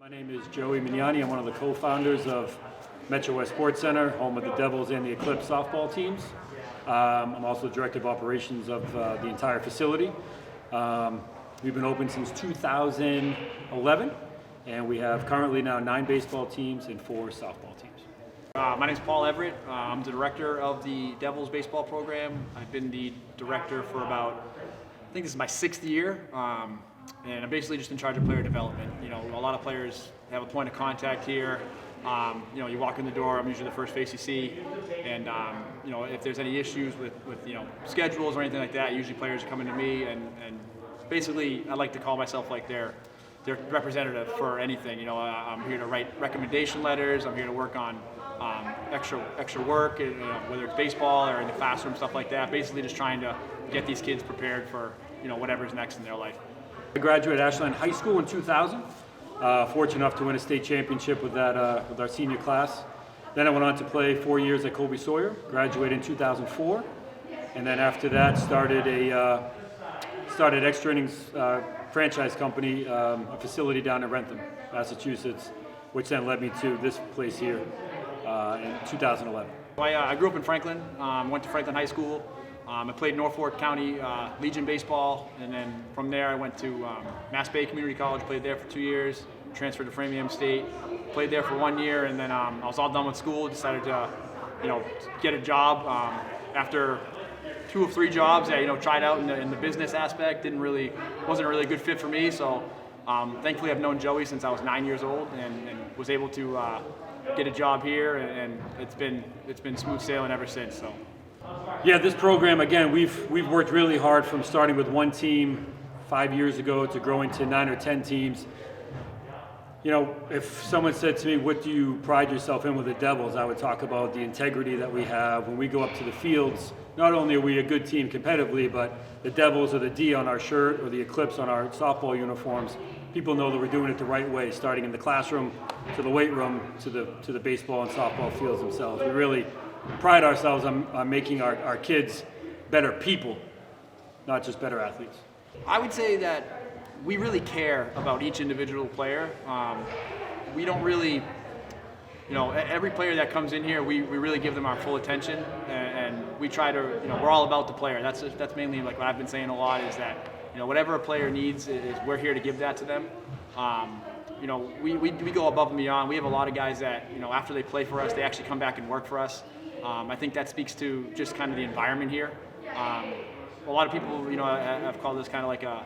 My name is Joey Magnani. I'm one of the co-founders of MWS Sports Center, home of the Devils and the Eclipse softball teams. I'm also the director of operations of the entire facility. We've been open since 2011, and we have currently now 9 baseball teams and 4 softball teams. My name is Paul Everett. I'm the director of the Devils baseball program. I've been the director for about, I think this is my 6th year, and I'm basically just in charge of player development. You know, a lot of players have a point of contact here. You know, you walk in the door, I'm usually the first face you see, and you know, if there's any issues with you know, schedules or anything like that, usually players are coming to me, and basically I like to call myself like their representative for anything. You know, I'm here to write recommendation letters. I'm here to work on extra work, you know, whether it's baseball or in the classroom, stuff like that. Basically, just trying to get these kids prepared for, you know, whatever's next in their life. I graduated Ashland High School in 2000. Fortunate enough to win a state championship with that with our senior class. Then I went on to play 4 years at Colby Sawyer. Graduated in 2004, and then after that started extra innings franchise company, a facility down in Rentham, Massachusetts, which then led me to this place here in 2011. I grew up in Franklin, went to Franklin High School. I played Norfolk County Legion baseball, and then from there I went to Mass Bay Community College, played there for 2 years, transferred to Framingham State, played there for 1 year, and then I was all done with school, decided to, you know, get a job. After 2 or 3 jobs, I, you know, tried out in the business aspect, wasn't a really good fit for me, so thankfully I've known Joey since I was 9 years old, and was able to get a job here, and it's been smooth sailing ever since. So. Yeah, this program, again, we've worked really hard from starting with 1 team 5 years ago to growing to 9 or 10 teams. You know, if someone said to me, what do you pride yourself in with the Devils, I would talk about the integrity that we have. When we go up to the fields, not only are we a good team competitively, but the Devils or the D on our shirt or the Eclipse on our softball uniforms, people know that we're doing it the right way, starting in the classroom to the weight room to the baseball and softball fields themselves. We really pride ourselves on making our kids better people, not just better athletes. I would say that we really care about each individual player. We don't really, you know, every player that comes in here, we really give them our full attention, and we try to, you know, we're all about the player. That's mainly like what I've been saying a lot, is that, you know, whatever a player needs, is we're here to give that to them. You know, we go above and beyond. We have a lot of guys that, you know, after they play for us, they actually come back and work for us. I think that speaks to just kind of the environment here. A lot of people, you know, have called this kind of like a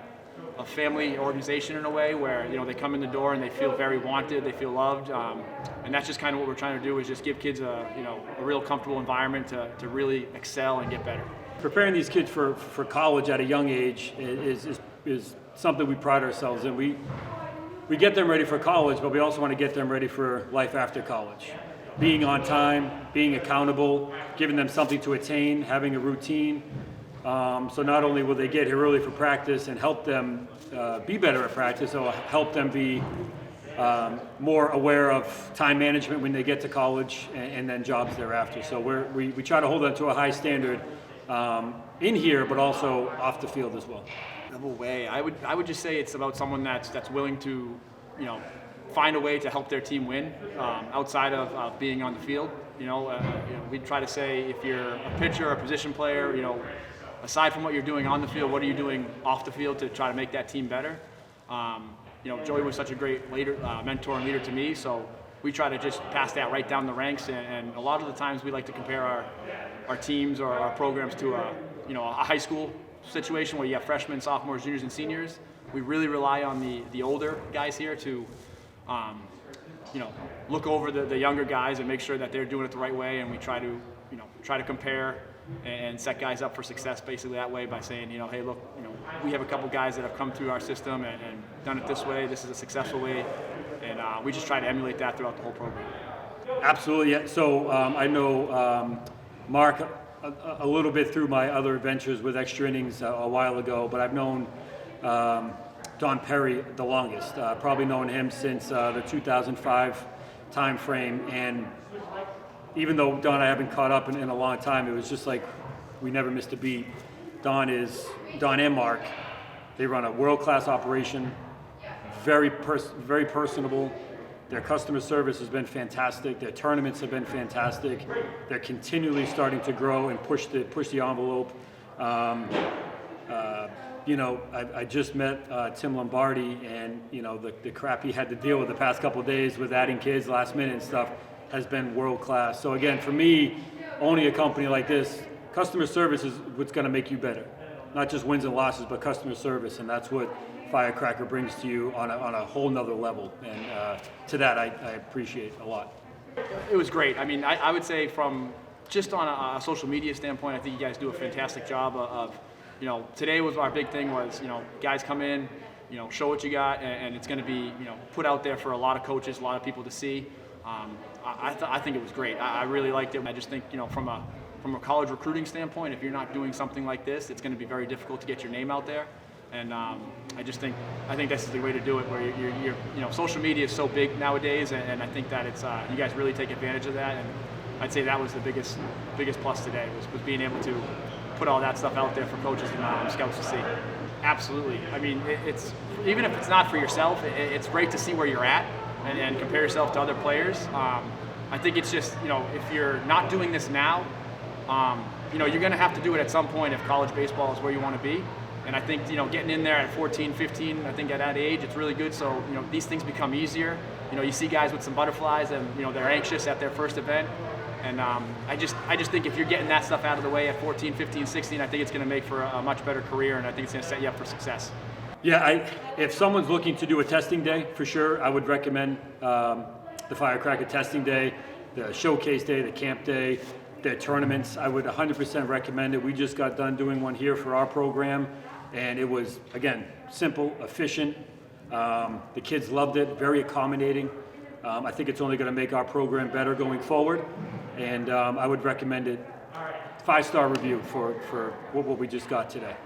family organization in a way, where, you know, they come in the door and they feel very wanted, they feel loved, and that's just kind of what we're trying to do, is just give kids a real comfortable environment to really excel and get better. Preparing these kids for college at a young age is something we pride ourselves in. We get them ready for college, but we also want to get them ready for life after college. Being on time, being accountable, giving them something to attain, having a routine. So not only will they get here early for practice and help them be better at practice, it will help them be more aware of time management when they get to college, and then jobs thereafter. So we try to hold them to a high standard in here, but also off the field as well. No way. I would just say it's about someone that's willing to, you know, find a way to help their team win outside of being on the field. You know, we try to say, if you're a pitcher or a position player, you know, aside from what you're doing on the field, what are you doing off the field to try to make that team better? You know, Joey was such a great mentor and leader to me, so we try to just pass that right down the ranks. And a lot of the times we like to compare our teams or our programs to a high school situation where you have freshmen, sophomores, juniors, and seniors. We really rely on the older guys here to you know, look over the younger guys and make sure that they're doing it the right way, and we try to compare and set guys up for success basically that way, by saying, you know, hey, look, you know, we have a couple guys that have come through our system and done it this way. This is a successful way, and we just try to emulate that throughout the whole program. Absolutely. Yeah. So I know Mark a little bit through my other adventures with extra innings a while ago, but I've known Don Perry the longest. Probably known him since the 2005 time frame, and even though Don and I haven't caught up in a long time, it was just like we never missed a beat. Don and Mark, they run a world-class operation, very personable, Their customer service has been fantastic. Their tournaments have been fantastic. They're continually starting to grow and push the envelope. I just met Tim Lombardi, and the crap he had to deal with the past couple of days with adding kids last minute and stuff has been world class. So again, for me, owning a company like this, customer service is what's going to make you better. Not just wins and losses, but customer service, and that's what Firecracker brings to you on a whole nother level. And to that, I appreciate a lot. It was great. I mean, I would say from just on a social media standpoint, I think you guys do a fantastic job of today was our big thing was, guys come in, show what you got, and it's going to be, put out there for a lot of coaches, a lot of people to see. I think it was great. I really liked it. I just think, from a college recruiting standpoint, if you're not doing something like this, it's going to be very difficult to get your name out there. And I think this is the way to do it, where you're social media is so big nowadays, and I think that it's you guys really take advantage of that. And I'd say that was the biggest plus today was being able to put all that stuff out there for coaches and scouts to see. Absolutely. I mean, it's even if it's not for yourself, it's great to see where you're at and compare yourself to other players. I think it's just if you're not doing this now, you're going to have to do it at some point if college baseball is where you want to be. And I think, getting in there at 14, 15, I think at that age, it's really good. So, these things become easier. You see guys with some butterflies and, they're anxious at their first event. And I just think if you're getting that stuff out of the way at 14, 15, 16, I think it's going to make for a much better career, and I think it's going to set you up for success. Yeah, if someone's looking to do a testing day, for sure, I would recommend the Firecracker testing day, the showcase day, the camp day, their tournaments. I would 100% recommend it. We just got done doing one here for our program, and it was, again, simple, efficient. The kids loved it, very accommodating. I think it's only going to make our program better going forward, and I would recommend it. 5-star review for what we just got today.